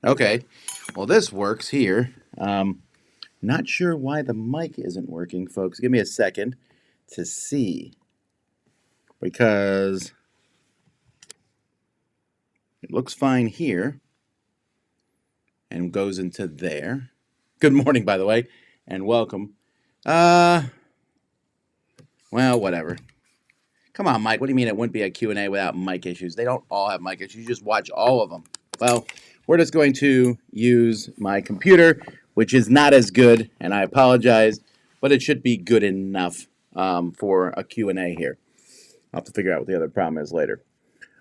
Okay. Well, this works here. Not sure why the mic isn't working, folks. Give me a second to see because it looks fine here and goes into there. Good morning, by the way, and welcome. Uh, well, whatever. Come on, Mike. What do you mean it wouldn't be a Q&A without mic issues? They don't all have mic issues. You just watch all of them. Well, we're just going to use my computer, which is not as good, and I apologize, but it should be good enough for a Q&A here. I'll have to figure out what the other problem is later.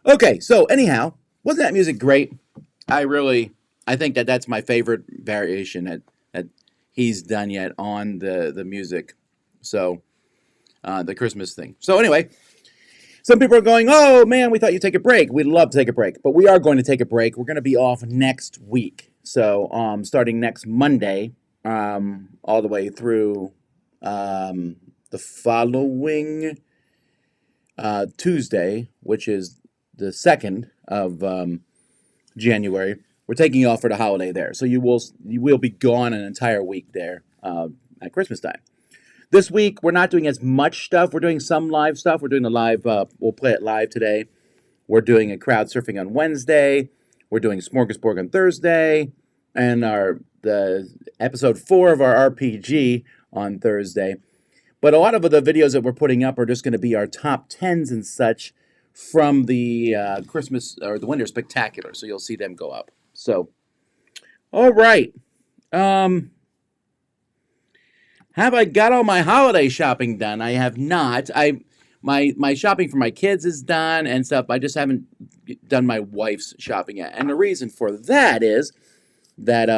Okay, so anyhow, wasn't that music great? I think that that's my favorite variation that he's done yet on the music. So, the Christmas thing. So anyway, some people are going, oh man, we thought you'd take a break. We'd love to take a break, but we are going to take a break. We're going to be off next week. So starting next Monday, all the way through the following Tuesday, which is the 2nd of January, we're taking you off for the holiday there. So you will be gone an entire week there at Christmas time. This week, we're not doing as much stuff. We're doing some live stuff. We're doing the live, we'll play it live today. We're doing a crowd surfing on Wednesday. We're doing Smorgasbord on Thursday. And the episode 4 of our RPG on Thursday. But a lot of the videos that we're putting up are just going to be our top 10s and such from the Christmas or the Winter Spectacular. So you'll see them go up. So, all right. Have I got all my holiday shopping done? I have not. My shopping for my kids is done and stuff. I just haven't done my wife's shopping yet. And the reason for that is that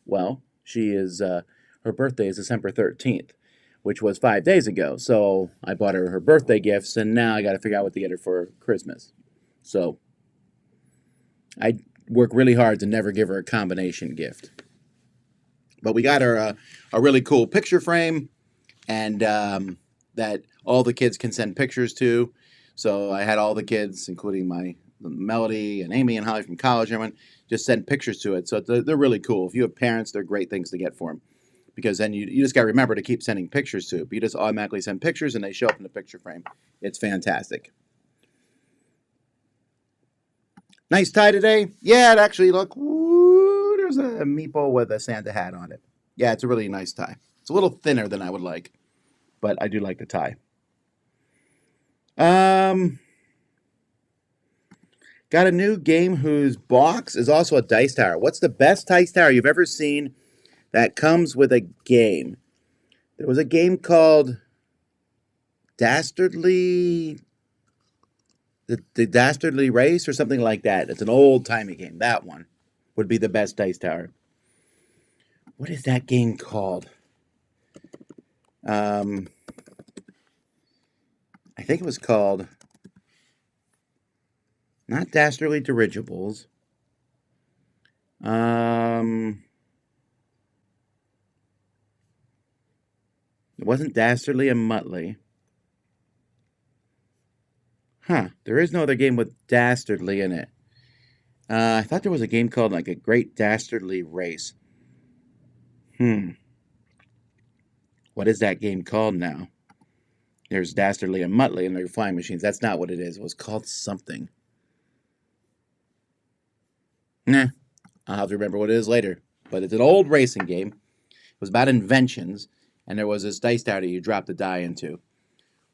well, she is her birthday is December 13th, which was 5 days ago. So I bought her birthday gifts, and now I got to figure out what to get her for Christmas. So I work really hard to never give her a combination gift. But we got her a really cool picture frame, and that all the kids can send pictures to. So I had all the kids, including my Melody and Amy and Holly from college, everyone just send pictures to it. So they're really cool. If you have parents, they're great things to get for them. Because then you just got to remember to keep sending pictures to it. But you just automatically send pictures, and they show up in the picture frame. It's fantastic. Nice tie today. Yeah, it actually look. Woo, there's a meeple with a Santa hat on it. Yeah, it's a really nice tie. It's a little thinner than I would like, but I do like the tie. Got a new game whose box is also a dice tower. What's the best dice tower you've ever seen that comes with a game? There was a game called Dastardly, the Dastardly Race or something like that. It's an old-timey game. That one would be the best dice tower. What is that game called? I think it was called not Dastardly Dirigibles. It wasn't Dastardly and Muttley. Huh, there is no other game with Dastardly in it. I thought there was a game called like a Great Dastardly Race. What is that game called now? There's Dastardly and Muttley and they're flying machines. That's not what it is. It was called something. Nah, I'll have to remember what it is later. But it's an old racing game. It was about inventions, and there was this dice tower that you drop the die into.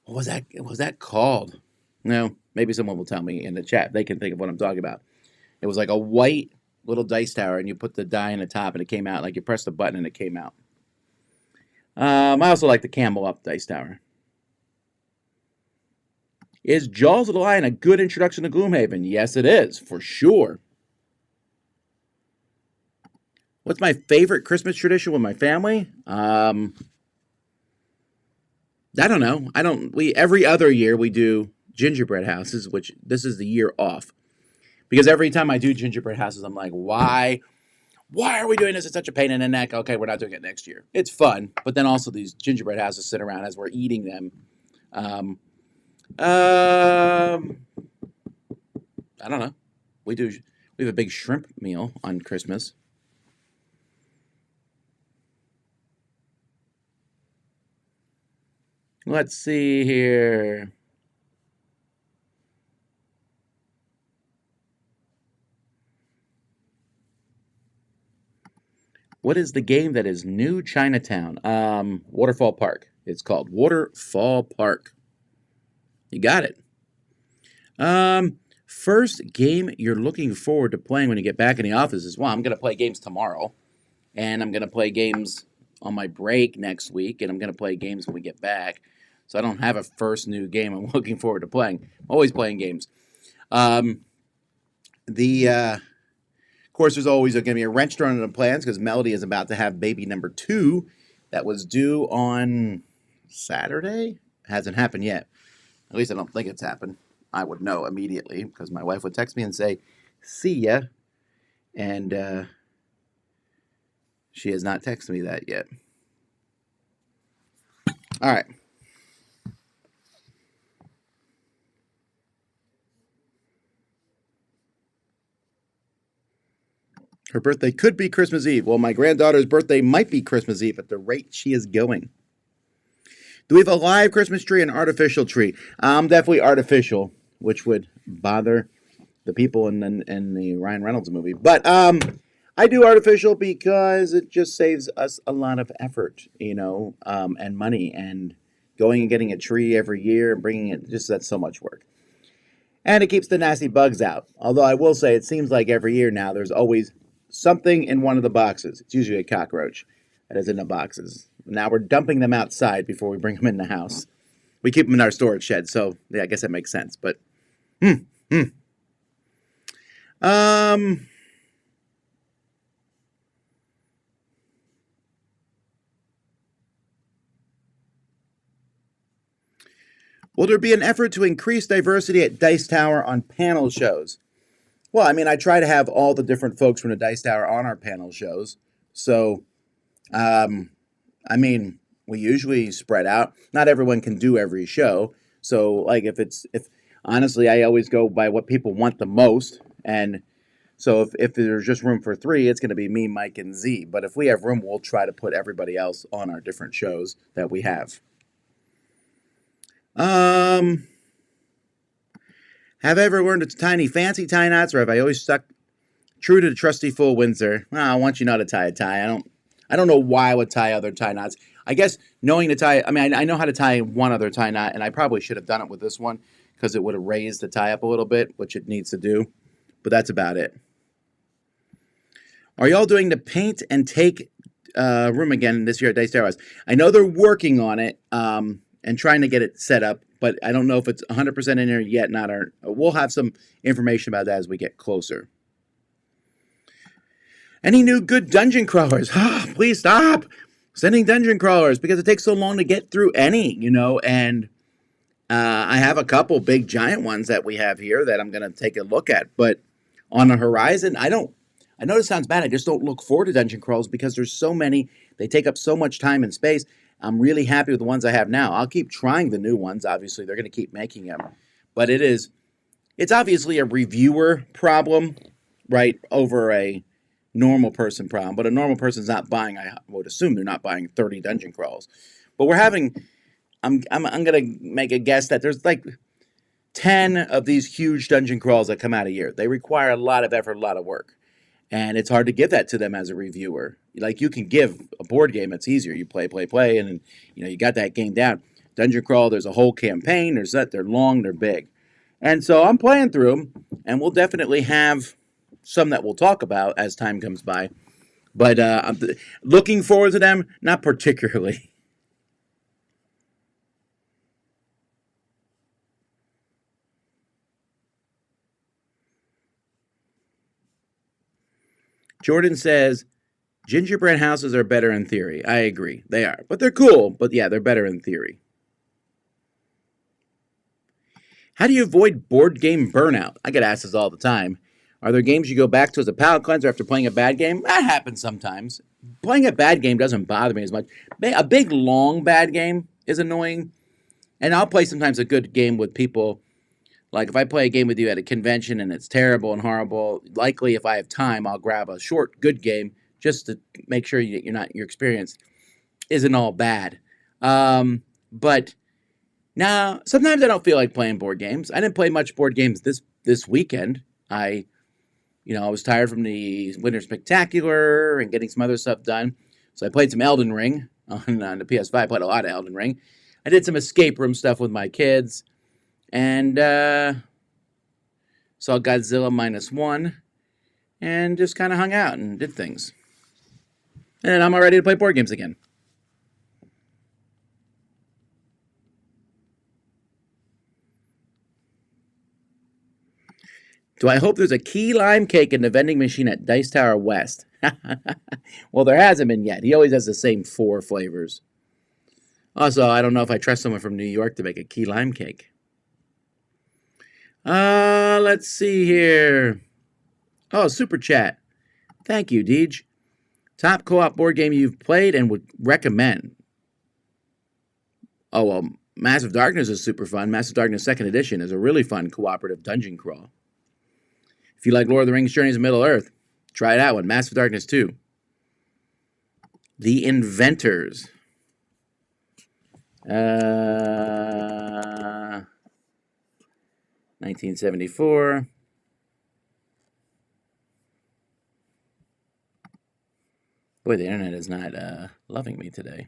What was that? What was that called? No, maybe someone will tell me in the chat. They can think of what I'm talking about. It was like a white little dice tower, and you put the die in the top, and it came out. Like you pressed the button, and it came out. I also like the Camel Up dice tower. Is Jaws of the Lion a good introduction to Gloomhaven? Yes, it is, for sure. What's my favorite Christmas tradition with my family? I don't know. Every other year we do gingerbread houses, which this is the year off. Because every time I do gingerbread houses, I'm like, why are we doing this? It's such a pain in the neck. Okay, we're not doing it next year. It's fun, but then also these gingerbread houses sit around as we're eating them. I don't know. We We have a big shrimp meal on Christmas. Let's see here. What is the game that is new Chinatown? Waterfall Park. It's called Waterfall Park. You got it. First game you're looking forward to playing when you get back in the office is, well, I'm going to play games tomorrow. And I'm going to play games on my break next week. And I'm going to play games when we get back. So I don't have a first new game I'm looking forward to playing. I'm always playing games. Of course, there's always going to be a wrench thrown into plans because Melody is about to have baby number 2 that was due on Saturday. Hasn't happened yet. At least I don't think it's happened. I would know immediately because my wife would text me and say, "See ya." And she has not texted me that yet. All right. Her birthday could be Christmas Eve. Well, my granddaughter's birthday might be Christmas Eve at the rate she is going. Do we have a live Christmas tree and artificial tree? Definitely artificial, which would bother the people in the Ryan Reynolds movie. But I do artificial because it just saves us a lot of effort, and money, and going and getting a tree every year and bringing it, just that's so much work. And it keeps the nasty bugs out. Although I will say it seems like every year now there's always something in one of the boxes. It's usually a cockroach that is in the boxes. Now we're dumping them outside before we bring them in the house. We keep them in our storage shed, so yeah, I guess that makes sense. But, will there be an effort to increase diversity at Dice Tower on panel shows? Well, I mean, I try to have all the different folks from the Dice Tower on our panel shows. So, I mean, we usually spread out. Not everyone can do every show. So, like, if honestly, I always go by what people want the most. And so if there's just room for 3, it's going to be me, Mike, and Z. But if we have room, we'll try to put everybody else on our different shows that we have. Have I ever learned to tie any fancy tie knots, or have I always stuck true to the trusty full Windsor? Well, I want you not to tie a tie. I don't know why I would tie other tie knots. I guess knowing to tie, I mean, I know how to tie one other tie knot, and I probably should have done it with this one because it would have raised the tie up a little bit, which it needs to do. But that's about it. Are y'all doing the paint and take room again this year at Dice Tower? I know they're working on it and trying to get it set up, but I don't know if it's 100% in there yet. We'll have some information about that as we get closer. Any new good dungeon crawlers? Please stop sending dungeon crawlers because it takes so long to get through any, and I have a couple big giant ones that we have here that I'm going to take a look at. But on the horizon, I know this sounds bad. I just don't look forward to dungeon crawls because there's so many. They take up so much time and space. I'm really happy with the ones I have now. I'll keep trying the new ones. Obviously, they're going to keep making them. But it's obviously a reviewer problem, right, over a normal person problem. But a normal person's not buying, I would assume they're not buying 30 dungeon crawls. But I'm going to make a guess that there's like 10 of these huge dungeon crawls that come out a year. They require a lot of effort, a lot of work. And it's hard to give that to them as a reviewer. Like, you can give a board game, it's easier. You play, and you got that game down. Dungeon Crawl, there's a whole campaign. They're long, they're big. And so I'm playing through them, and we'll definitely have some that we'll talk about as time comes by. But I'm looking forward to them, not particularly. Jordan says, gingerbread houses are better in theory. I agree. They are. But they're cool. But yeah, they're better in theory. How do you avoid board game burnout? I get asked this all the time. Are there games you go back to as a palate cleanser after playing a bad game? That happens sometimes. Playing a bad game doesn't bother me as much. A big, long bad game is annoying. And I'll play sometimes a good game with people Like if I play a game with you at a convention and it's terrible and horrible, likely if I have time, I'll grab a short, good game just to make sure your experience isn't all bad. But now sometimes I don't feel like playing board games. I didn't play much board games this weekend. I was tired from the Winter Spectacular and getting some other stuff done. So I played some Elden Ring on the PS5. I played a lot of Elden Ring. I did some escape room stuff with my kids. And saw Godzilla -1. And just kind of hung out and did things. And I'm all ready to play board games again. Do I hope there's a key lime cake in the vending machine at Dice Tower West? Well, there hasn't been yet. He always has the same 4 flavors. Also, I don't know if I trust someone from New York to make a key lime cake. Let's see here. Oh, super chat. Thank you, Deej. Top co-op board game you've played and would recommend. Oh, well, Massive Darkness is super fun. Massive Darkness 2nd Edition is a really fun cooperative dungeon crawl. If you like Lord of the Rings Journeys of Middle-earth, try that one. Massive Darkness 2. The Inventors. 1974. Boy, the internet is not loving me today.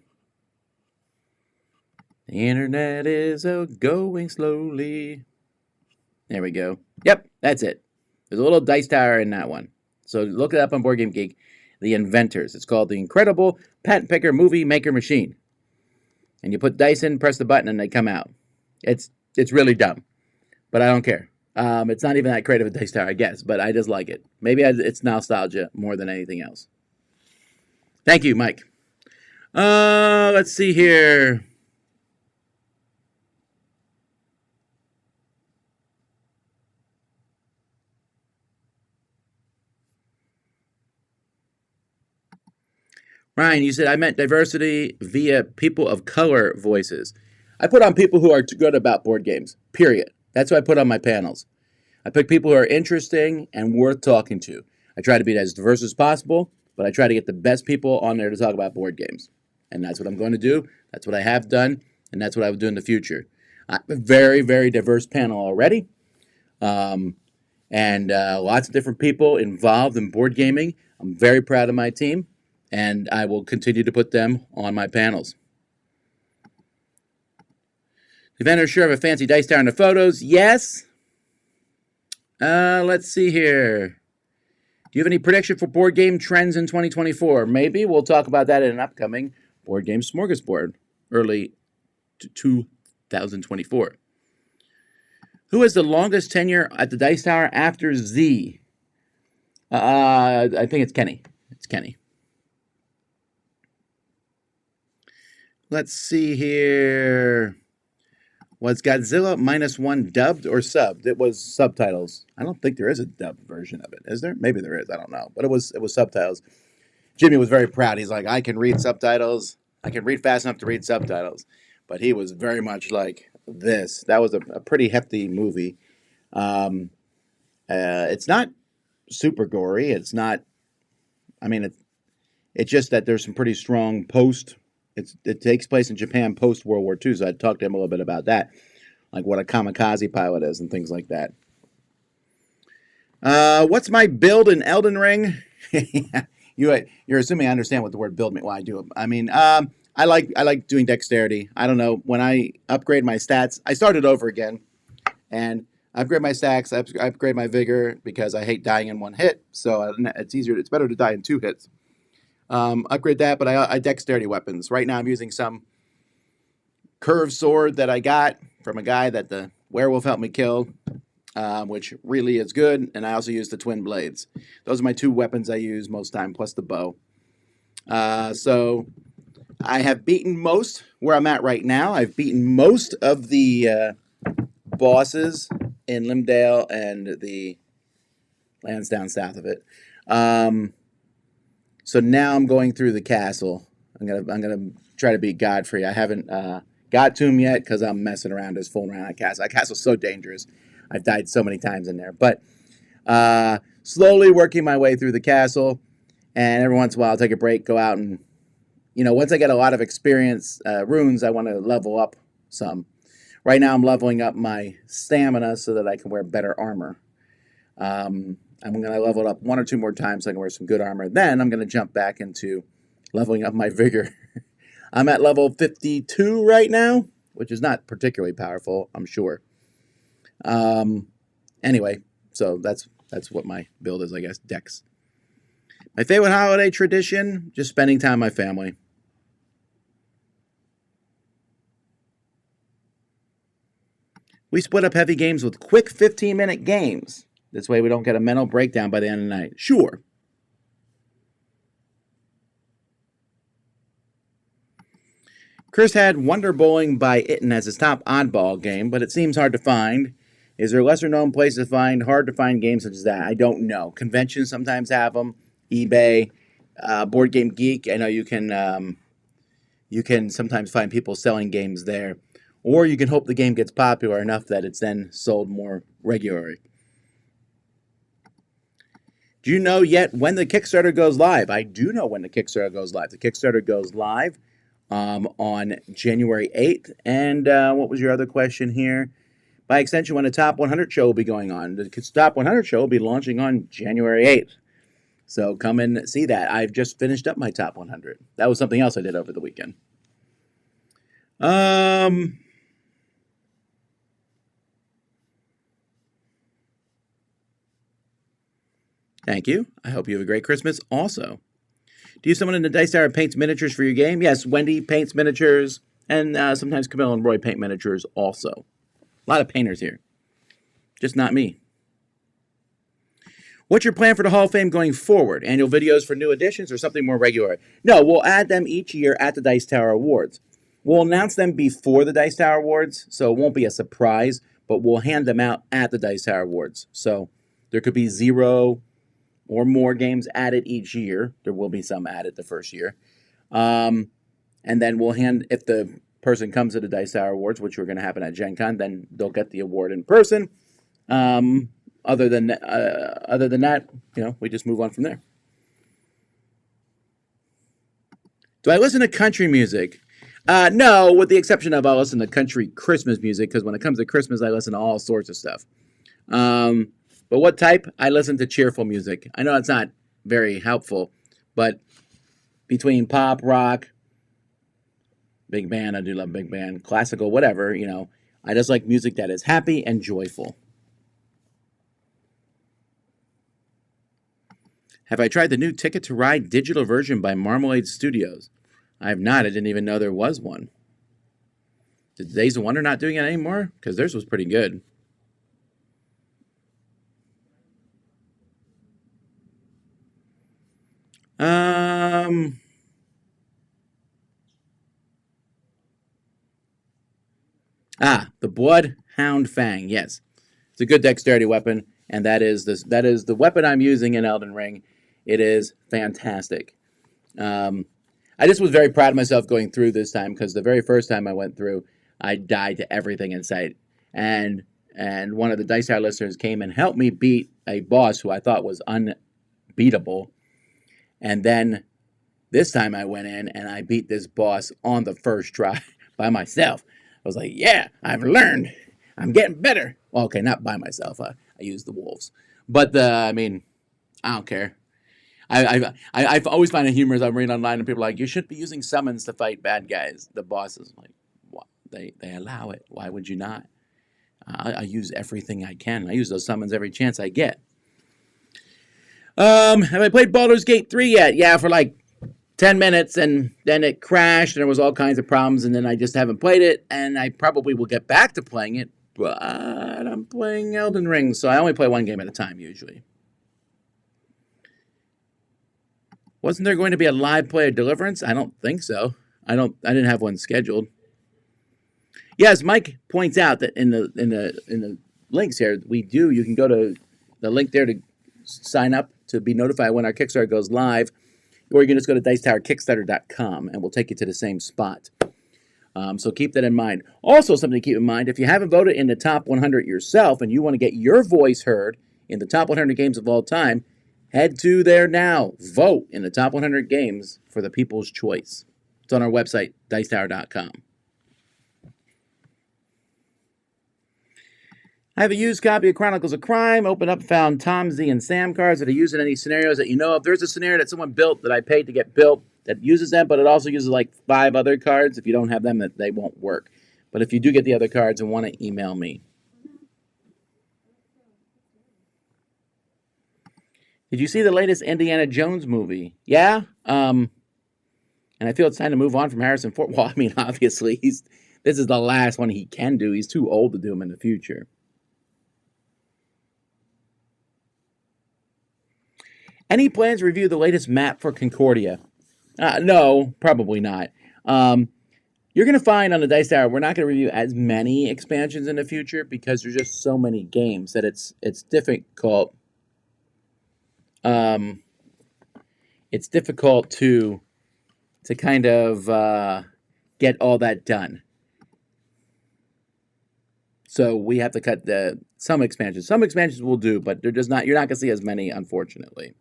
The internet is going slowly. There we go. Yep, that's it. There's a little dice tower in that one. So look it up on Board Game Geek. The Inventors. It's called the Incredible Patent Picker Movie Maker Machine. And you put dice in, press the button, and they come out. It's really dumb. But I don't care. It's not even that creative a dice tower, I guess. But I just like it. Maybe it's nostalgia more than anything else. Thank you, Mike. Let's see here. Ryan, you said I meant diversity via people of color voices. I put on people who are good about board games, period. That's what I put on my panels. I pick people who are interesting and worth talking to. I try to be as diverse as possible, but I try to get the best people on there to talk about board games. And that's what I'm going to do. That's what I have done, and that's what I will do in the future. I have a very, very diverse panel already, and lots of different people involved in board gaming. I'm very proud of my team. And I will continue to put them on my panels. The vendors sure have a fancy dice tower in the photos. Yes. Let's see here. Do you have any prediction for board game trends in 2024? Maybe. We'll talk about that in an upcoming Board Game Smorgasbord, early 2024. Who has the longest tenure at the dice tower after Z? I think it's Kenny. It's Kenny. Let's see here. Was Godzilla -1 dubbed or subbed? It was subtitles. I don't think there is a dubbed version of it. Is there? Maybe there is. I don't know. But it was subtitles. Jimmy was very proud. He's like, I can read subtitles. I can read fast enough to read subtitles. But he was very much like this. That was a pretty hefty movie. It's not super gory. It's not. I mean, it's just that there's some pretty strong It takes place in Japan post-World War II, so I talked to him a little bit about that, like what a kamikaze pilot is and things like that. What's my build in Elden Ring? You're assuming I understand what the word build means. Well, I do. I mean, I like doing dexterity. I don't know. When I upgrade my stats, I started over again, and I upgrade my stats. I upgrade my vigor because I hate dying in one hit. So it's better to die in 2 hits. Upgrade that, but I dexterity weapons. Right now I'm using some curved sword that I got from a guy that the werewolf helped me kill, which really is good, and I also use the twin blades. Those are my 2 weapons I use most time, plus the bow. So I have beaten most where I'm at right now. I've beaten most of the bosses in Limdale and the lands down south of it. So now I'm going through the castle. I'm gonna try to beat Godfrey. I haven't got to him yet because I'm messing around, just fooling around that castle. That castle's so dangerous. I've died so many times in there. But slowly working my way through the castle, and every once in a while I'll take a break, go out and, once I get a lot of experience runes, I want to level up some. Right now I'm leveling up my stamina so that I can wear better armor. I'm going to level it up 1 or 2 more times so I can wear some good armor. Then I'm going to jump back into leveling up my vigor. I'm at level 52 right now, which is not particularly powerful, I'm sure. Anyway, so that's what my build is, I guess, Dex. My favorite holiday tradition, just spending time with my family. We split up heavy games with quick 15-minute games. This way we don't get a mental breakdown by the end of the night. Sure. Chris had Wonder Bowling by Itten as his top oddball game, but it seems hard to find. Is there a lesser-known place to find hard-to-find games such as that? I don't know. Conventions sometimes have them. eBay, Board Game Geek. I know you can sometimes find people selling games there. Or you can hope the game gets popular enough that it's then sold more regularly. Do you know yet when the Kickstarter goes live? I do know when the Kickstarter goes live. The Kickstarter goes live on January 8th. And what was your other question here? By extension, when the Top 100 show will be going on. The Top 100 show will be launching on January 8th. So come and see that. I've just finished up my Top 100. That was something else I did over the weekend. Thank you. I hope you have a great Christmas also. Do you have someone in the Dice Tower paints miniatures for your game? Yes, Wendy paints miniatures, and sometimes Camille and Roy paint miniatures also. A lot of painters here. Just not me. What's your plan for the Hall of Fame going forward? Annual videos for new additions or something more regular? No, we'll add them each year at the Dice Tower Awards. We'll announce them before the Dice Tower Awards, so it won't be a surprise, but we'll hand them out at the Dice Tower Awards. So there could be 0 or more games added each year. There will be some added the first year. And then we'll hand, if the person comes to the Dice Tower Awards, which are going to happen at Gen Con, then they'll get the award in person. Other than that, we just move on from there. Do I listen to country music? No, with the exception of I'll listen to country Christmas music, because when it comes to Christmas, I listen to all sorts of stuff. But what type? I listen to cheerful music. I know it's not very helpful, but between pop, rock, big band, I do love big band, classical, whatever, I just like music that is happy and joyful. Have I tried the new Ticket to Ride digital version by Marmalade Studios? I have not. I didn't even know there was one. Did Days of Wonder not doing it anymore? Because theirs was pretty good. The Bloodhound Fang. Yes, it's a good dexterity weapon, and that is the weapon I'm using in Elden Ring. It is fantastic. I just was very proud of myself going through this time, because the very first time I went through, I died to everything in sight, and one of the Dice Tower listeners came and helped me beat a boss who I thought was unbeatable, and then this time I went in and I beat this boss on the first try by myself. I was like, yeah, I've learned. I'm getting better. Well, okay, not by myself. I used the wolves. But, I don't care. I've always find it humorous. I'm reading online and people are like, you should be using summons to fight bad guys. The boss is like, what? They allow it. Why would you not? I use everything I can. I use those summons every chance I get. Have I played Baldur's Gate 3 yet? Yeah, for like 10 minutes, and then it crashed, and there was all kinds of problems, and then I just haven't played it, and I probably will get back to playing it, but I'm playing Elden Ring, so I only play one game at a time, usually. Wasn't there going to be a live play of Deliverance? I don't think so. I didn't have one scheduled. Yes, Mike points out that in the links here, you can go to the link there to sign up to be notified when our Kickstarter goes live, or you can just go to DicetowerKickstarter.com and we'll take you to the same spot. So keep that in mind. Also, something to keep in mind, if you haven't voted in the top 100 yourself and you want to get your voice heard in the top 100 games of all time, head to there now. Vote in the top 100 games for the people's choice. It's on our website, dicetower.com. I have a used copy of Chronicles of Crime. Opened up, found Tom, Z, and Sam cards that are used in any scenarios that you know of. There's a scenario that someone built that I paid to get built that uses them, but it also uses like 5 other cards. If you don't have them, they won't work. But if you do get the other cards and want to, email me. Did you see the latest Indiana Jones movie? Yeah? And I feel it's time to move on from Harrison Ford. Well, I mean, obviously, this is the last one he can do. He's too old to do them in the future. Any plans to review the latest map for Concordia? No, probably not. You're going to find on the Dice Tower, we're not going to review as many expansions in the future because there's just so many games that it's difficult. It's difficult to kind of get all that done. So we have to cut some expansions. Some expansions will do, but they're just not. You're not going to see as many, unfortunately.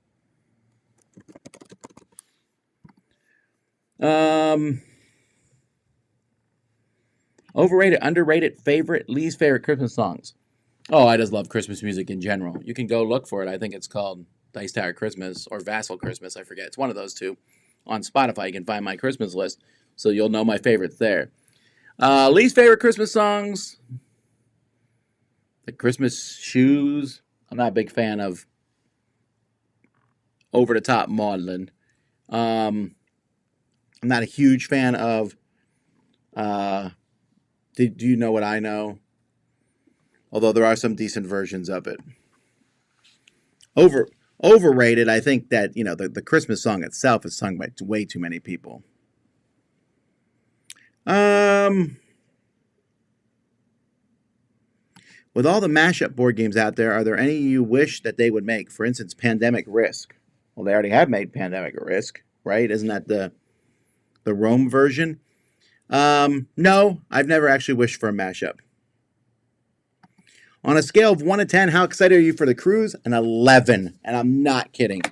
Overrated, underrated, favorite, least favorite Christmas songs. Oh, I just love Christmas music in general. You can go look for it. I think it's called Dice Tower Christmas or Vasel Christmas. I forget. It's one of those two. On Spotify, you can find my Christmas list, so you'll know my favorites there. Least favorite Christmas songs. The Christmas shoes. I'm not a big fan of over-the-top maudlin. I'm not a huge fan of Do You Know What I Know? Although there are some decent versions of it. Overrated, I think that, the Christmas song itself is sung by way too many people. With all the mashup board games out there, are there any you wish that they would make? For instance, Pandemic Risk. Well, they already have made Pandemic Risk, right? Isn't that the Rome version? No, I've never actually wished for a mashup. On a scale of 1 to 10, how excited are you for the cruise? An 11, and I'm not kidding.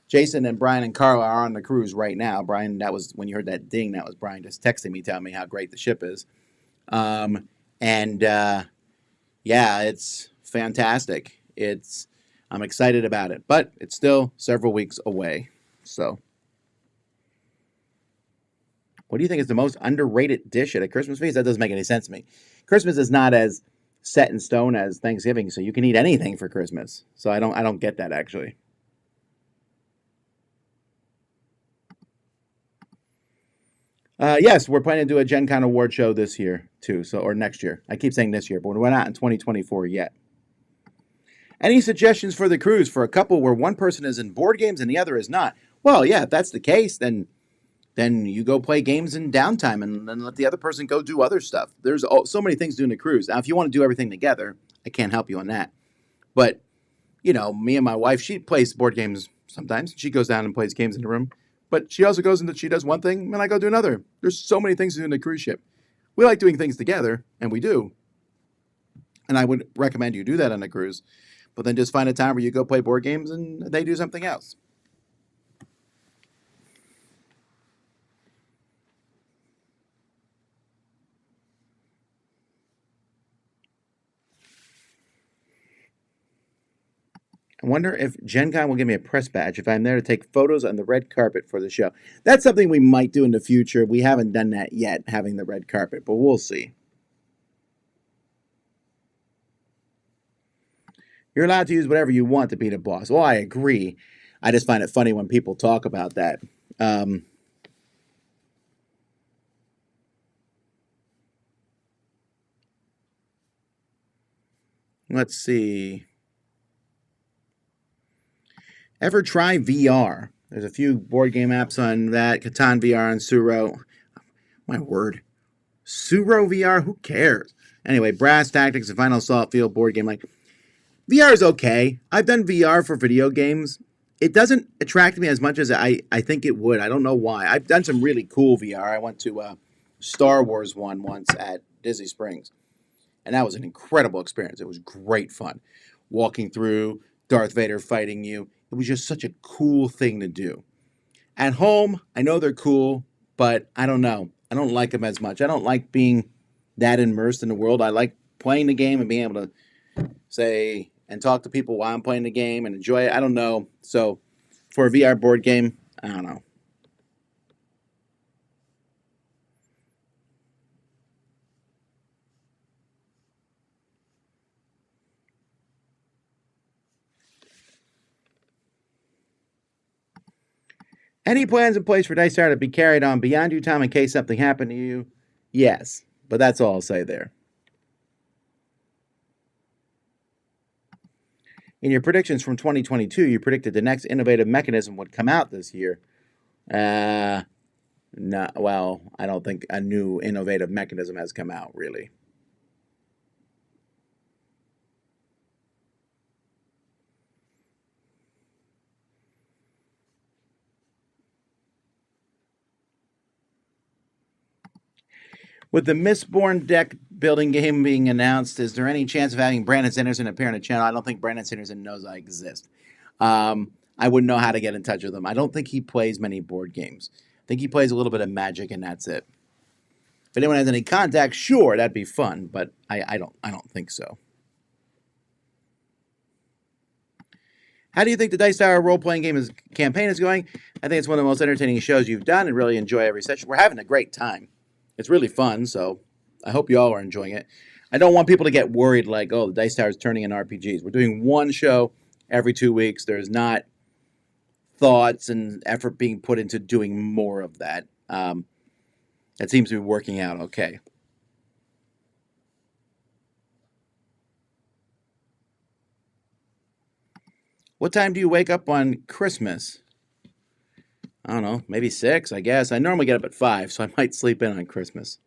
Jason and Brian and Carla are on the cruise right now. Brian, that was when you heard that ding. That was Brian just texting me, telling me how great the ship is. Yeah, it's fantastic. I'm excited about it, but it's still several weeks away. So, what do you think is the most underrated dish at a Christmas feast? That doesn't make any sense to me. Christmas is not as set in stone as Thanksgiving, so you can eat anything for Christmas. So I don't get that actually. Yes, we're planning to do a Gen Con award show this year too, or next year. I keep saying this year, but we're not in 2024 yet. Any suggestions for the cruise for a couple where one person is in board games and the other is not? Well, yeah, if that's the case, then you go play games in downtime and then let the other person go do other stuff. There's so many things doing the cruise. Now, if you want to do everything together, I can't help you on that. But, me and my wife, she plays board games sometimes. She goes down and plays games in the room. But she also goes into, she does one thing, and I go do another. There's so many things to do in the cruise ship. We like doing things together, and we do. And I would recommend you do that on a cruise. But then just find a time where you go play board games and they do something else. I wonder if Gen Con will give me a press badge if I'm there to take photos on the red carpet for the show. That's something we might do in the future. We haven't done that yet, having the red carpet, but we'll see. You're allowed to use whatever you want to be the boss. Well, I agree. I just find it funny when people talk about that. Let's see. Ever try VR? There's a few board game apps on that. Catan VR and Suro. My word. Suro VR? Who cares? Anyway, Brass Tactics and Final Assault Field board game. VR is okay. I've done VR for video games. It doesn't attract me as much as I think it would. I don't know why. I've done some really cool VR. I went to Star Wars one once at Disney Springs, and that was an incredible experience. It was great fun. Walking through, Darth Vader fighting you. It was just such a cool thing to do. At home, I know they're cool, but I don't know. I don't like them as much. I don't like being that immersed in the world. I like playing the game and being able to say and talk to people while I'm playing the game and enjoy it. I don't know. So for a VR board game, I don't know. Any plans in place for Dice Tower to be carried on beyond you, Tom, in case something happened to you? Yes, but that's all I'll say there. In your predictions from 2022, you predicted the next innovative mechanism would come out this year. No, well, I don't think a new innovative mechanism has come out, really. With the Mistborn deck building game being announced, is there any chance of having Brandon Sanderson appear on the channel? I don't think Brandon Sanderson knows I exist. I wouldn't know how to get in touch with him. I don't think he plays many board games. I think he plays a little bit of Magic, and that's it. If anyone has any contacts, sure, that'd be fun, but I don't think so. How do you think the Dice Tower role-playing game campaign is going? I think it's one of the most entertaining shows you've done and really enjoy every session. We're having a great time. It's really fun, so I hope you all are enjoying it. I don't want people to get worried like, oh, the Dice Tower is turning into RPGs. We're doing one show every 2 weeks. There's not thoughts and effort being put into doing more of that. That seems to be working out okay. What time do you wake up on Christmas? I don't know, maybe 6, I guess. I normally get up at 5, so I might sleep in on Christmas.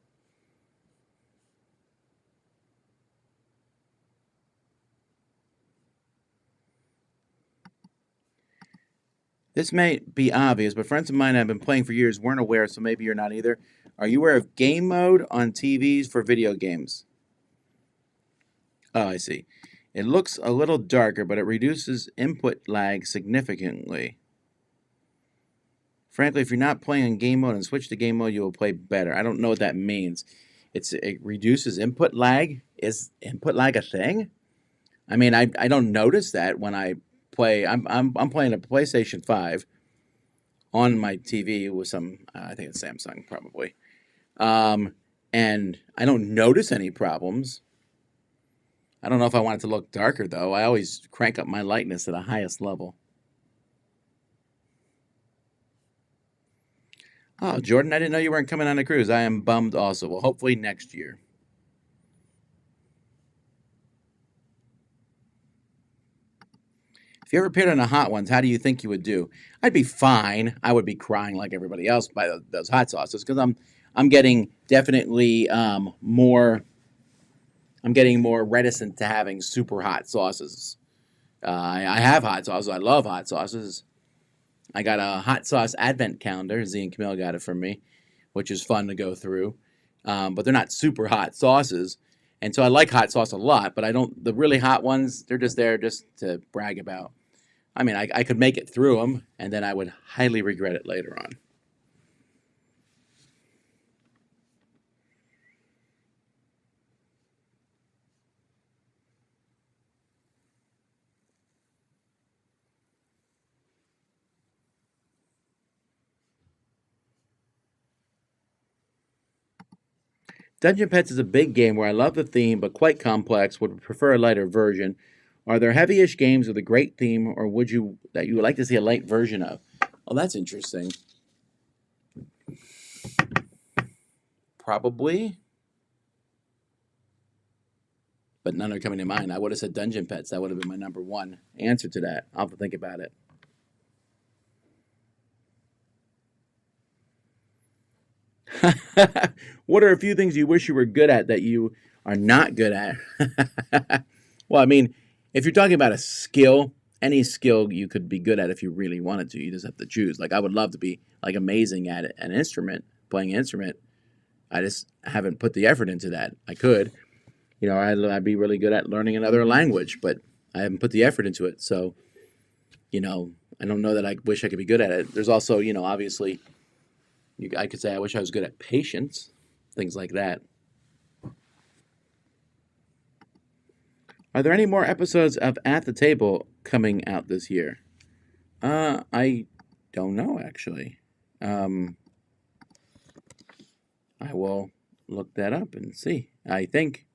This may be obvious, but friends of mine I've been playing for years weren't aware, so maybe you're not either. Are you aware of game mode on TVs for video games? Oh, I see. It looks a little darker, but it reduces input lag significantly. Frankly, if you're not playing in game mode and switch to game mode, you will play better. I don't know what that means. It reduces input lag. Is input lag a thing? I mean, I don't notice that when I play. I'm playing a PlayStation 5 on my TV with some. I think it's Samsung probably, and I don't notice any problems. I don't know if I want it to look darker though. I always crank up my lightness to the highest level. Oh, Jordan, I didn't know you weren't coming on a cruise. I am bummed also. Well, hopefully next year. If you ever appeared on the Hot Ones, how do you think you would do? I'd be fine. I would be crying like everybody else by those hot sauces because I'm getting definitely more. I'm getting more reticent to having super hot sauces. I have hot sauces. I love hot sauces. I got a hot sauce advent calendar. Z and Camille got it from me, which is fun to go through. But they're not super hot sauces. And so I like hot sauce a lot, but I don't, the really hot ones, they're just there just to brag about. I mean, I could make it through them, and then I would highly regret it later on. Dungeon Pets is a big game where I love the theme, but quite complex. Would prefer a lighter version. Are there heavy-ish games with a great theme, or would you like to see a light version of? Oh, that's interesting. Probably, but none are coming to mind. I would have said Dungeon Pets. That would have been my number one answer to that. I'll have to think about it. What are a few things you wish you were good at that you are not good at? Well, I mean, if you're talking about a skill, any skill you could be good at if you really wanted to. You just have to choose. Like I would love to be like amazing at an instrument, playing an instrument. I just haven't put the effort into that. I could. I'd be really good at learning another language, but I haven't put the effort into it. So, I don't know that I wish I could be good at it. There's also, obviously, I could say I wish I was good at patience, things like that. Are there any more episodes of At the Table coming out this year? I don't know, actually. I will look that up and see. I think.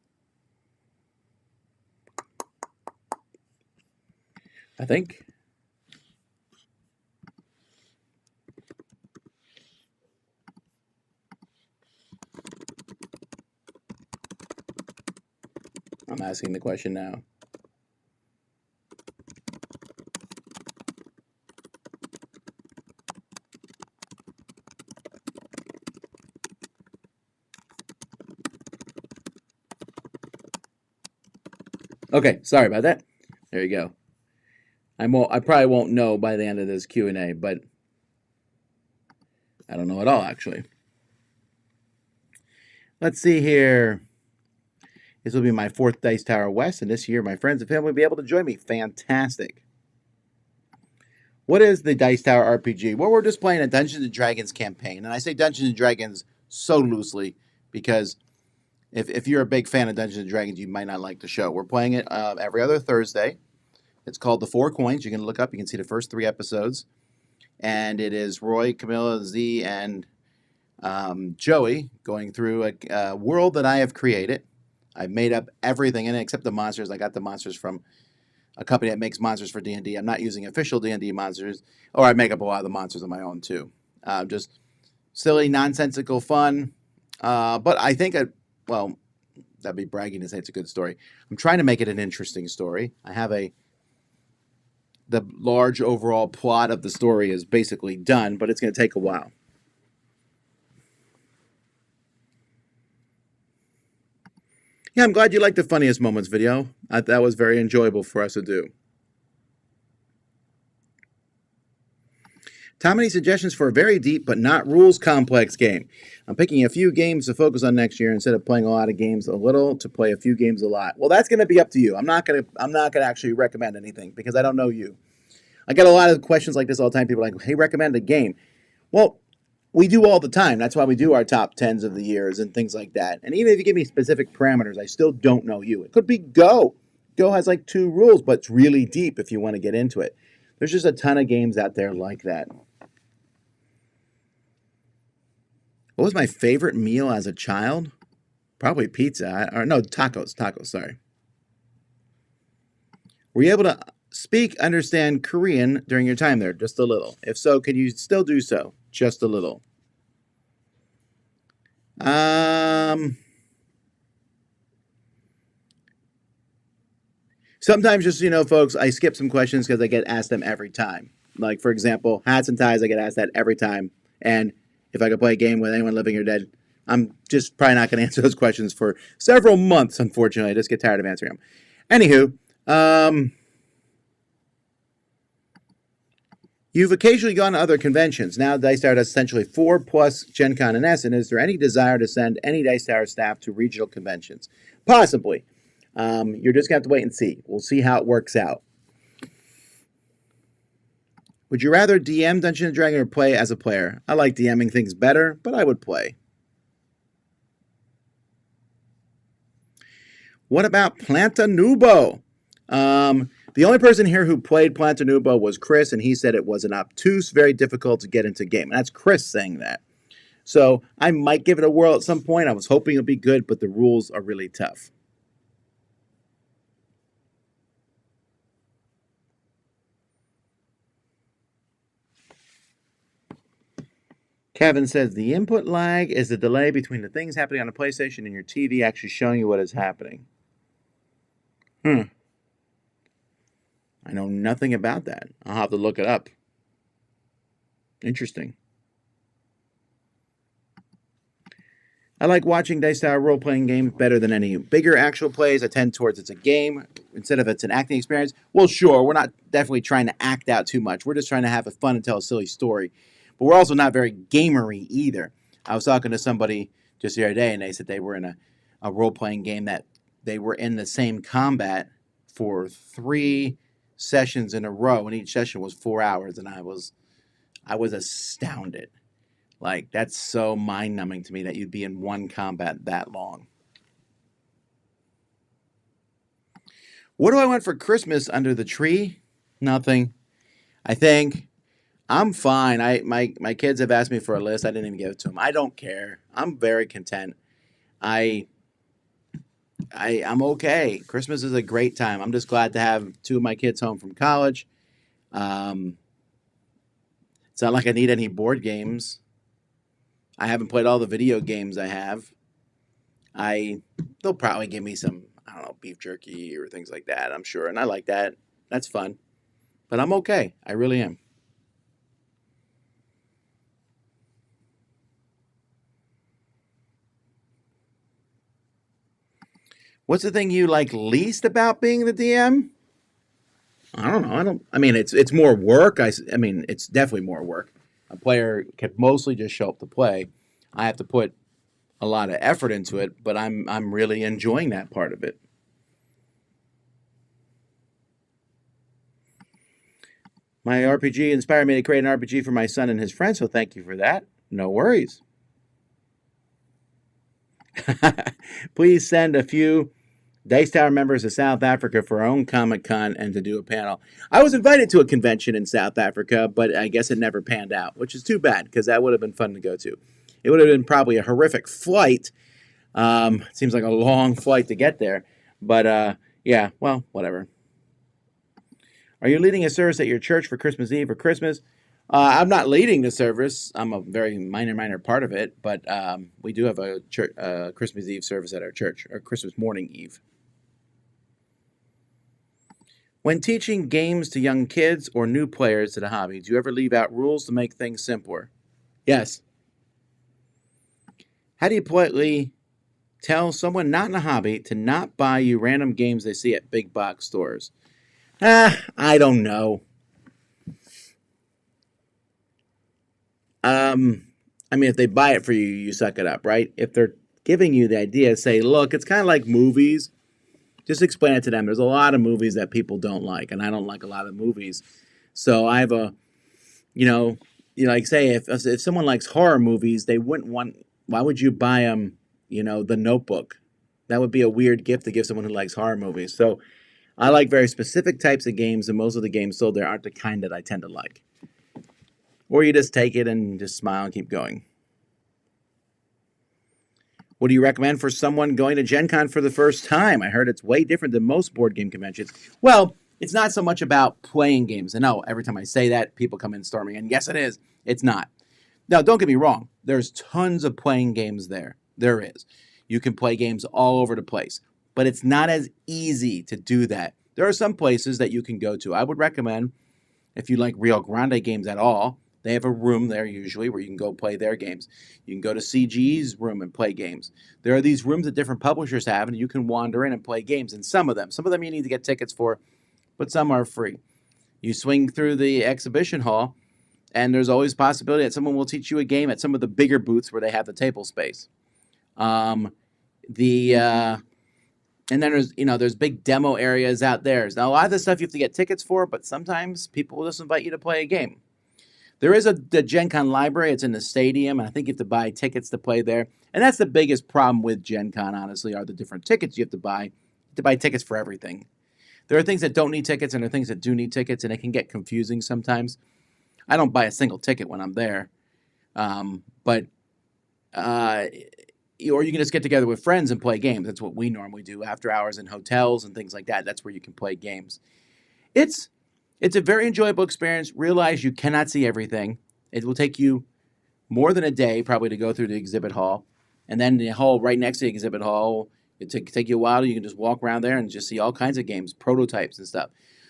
I'm asking the question now. Okay, sorry about that. There you go. I probably won't know by the end of this Q&A, but I don't know at all, actually. Let's see here. This will be my 4th Dice Tower West, and this year my friends and family will be able to join me. Fantastic. What is the Dice Tower RPG? Well, we're just playing a Dungeons & Dragons campaign, and I say Dungeons & Dragons so loosely because if you're a big fan of Dungeons & Dragons, you might not like the show. We're playing it every other Thursday. It's called The Four Coins. You can look up. You can see the first 3 episodes. And it is Roy, Camilla, Z, and Joey going through a world that I have created. I've made up everything in it except the monsters. I got the monsters from a company that makes monsters for D&D. I'm not using official D&D monsters, or I make up a lot of the monsters on my own too. Just silly, nonsensical fun. But I think, that'd be bragging to say it's a good story. I'm trying to make it an interesting story. I have the large overall plot of the story is basically done, but it's going to take a while. Yeah, I'm glad you liked the Funniest Moments video. That was very enjoyable for us to do. Tom, any suggestions for a very deep but not rules complex game? I'm picking a few games to focus on next year instead of playing a lot of games a little to play a few games a lot. Well, that's going to be up to you. I'm not going to actually recommend anything because I don't know you. I get a lot of questions like this all the time. People are like, hey, recommend a game. Well, we do all the time. That's why we do our top 10s of the years and things like that. And even if you give me specific parameters, I still don't know you. It could be Go. Go has like 2 rules, but it's really deep if you want to get into it. There's just a ton of games out there like that. What was my favorite meal as a child? Probably pizza. Tacos. Tacos, sorry. Were you able to understand Korean during your time there? Just a little. If so, can you still do so? Just a little. Sometimes just, folks, I skip some questions because I get asked them every time. Like, for example, hats and ties, I get asked that every time. And if I could play a game with anyone living or dead, I'm just probably not going to answer those questions for several months, unfortunately. I just get tired of answering them. Anywho, you've occasionally gone to other conventions. Now Dice Tower does essentially 4 plus Gen Con and S, and is there any desire to send any Dice Tower staff to regional conventions? Possibly. You're just going to have to wait and see. We'll see how it works out. Would you rather DM Dungeons & Dragons or play as a player? I like DMing things better, but I would play. What about Planta Nubo? The only person here who played Planta Nubo was Chris, and he said it was an obtuse, very difficult to get into game. And that's Chris saying that. So I might give it a whirl at some point. I was hoping it would be good, but the rules are really tough. Kevin says, the input lag is the delay between the things happening on the PlayStation and your TV actually showing you what is happening. I know nothing about that. I'll have to look it up. Interesting. I like watching Dice Tower role-playing games better than any bigger actual plays. I tend towards it's a game instead of it's an acting experience. Well, sure, we're not definitely trying to act out too much. We're just trying to have fun and tell a silly story. But we're also not very gamery either. I was talking to somebody just the other day, and they said they were in a role playing game that they were in the same combat for 3 sessions in a row, and each session was 4 hours, and I was astounded. Like, that's so mind numbing to me that you'd be in one combat that long. What do I want for Christmas under the tree? Nothing. I think I'm fine. My kids have asked me for a list. I didn't even give it to them. I don't care. I'm very content. I I'm okay. Christmas is a great time. I'm just glad to have 2 of my kids home from college. Um, it's not like I need any board games. I haven't played all the video games I have. I They'll probably give me some, I don't know, beef jerky or things like that, I'm sure, and I like that. That's fun. But I'm okay. I really am. What's the thing you like least about being the DM? I don't know. I mean, it's more work. I mean, it's definitely more work. A player can mostly just show up to play. I have to put a lot of effort into it, but I'm really enjoying that part of it. My RPG inspired me to create an RPG for my son and his friends, so thank you for that. No worries. Please send a few Dice Tower members to South Africa for our own Comic Con and to do a panel. I was invited to a convention in South Africa, but I guess it never panned out, which is too bad because that would have been fun to go to. It would have been probably a horrific flight. It seems like a long flight to get there, but yeah, well, whatever. Are you leading a service at your church for Christmas Eve or Christmas? I'm not leading the service. I'm a very minor part of it, but we do have a church, Christmas Eve service at our church, or Christmas morning Eve. When teaching games to young kids or new players to the hobby, do you ever leave out rules to make things simpler? Yes. How do you politely tell someone not in a hobby to not buy you random games they see at big box stores? I don't know. I mean, if they buy it for you, you suck it up, right? If they're giving you the idea, say, look, it's kind of like movies. Just explain it to them. There's a lot of movies that people don't like, and I don't like a lot of movies. So I have you know, like say if someone likes horror movies, they wouldn't want. Why would you buy them? The Notebook. That would be a weird gift to give someone who likes horror movies. So I like very specific types of games, and most of the games sold there aren't the kind that I tend to like. Or you just take it and just smile and keep going. What do you recommend for someone going to Gen Con for the first time? I heard it's way different than most board game conventions. Well, it's not so much about playing games. And no, every time I say that, people come in storming. And yes, it is. It's not. Now, don't get me wrong. There's tons of playing games there. There is. You can play games all over the place. But it's not as easy to do that. There are some places that you can go to. I would recommend, if you like Rio Grande games at all, they have a room there usually where you can go play their games. You can go to CG's room and play games. There are these rooms that different publishers have, and you can wander in and play games. And some of them you need to get tickets for, but some are free. You swing through the exhibition hall, and there's always a possibility that someone will teach you a game at some of the bigger booths where they have the table space. And then there's big demo areas out there. Now, a lot of this stuff you have to get tickets for, but sometimes people will just invite you to play a game. There is the Gen Con library. It's in the stadium, and I think you have to buy tickets to play there. And that's the biggest problem with Gen Con, honestly, are the different tickets you have to buy. You have to buy tickets for everything. There are things that don't need tickets, and there are things that do need tickets, and it can get confusing sometimes. I don't buy a single ticket when I'm there. But or you can just get together with friends and play games. That's what we normally do after hours in hotels and things like that. That's where you can play games. It's a very enjoyable experience. Realize you cannot see everything. It will take you more than a day probably to go through the exhibit hall. And then the hall right next to the exhibit hall, it take you a while. You can just walk around there and just see all kinds of games, prototypes and stuff.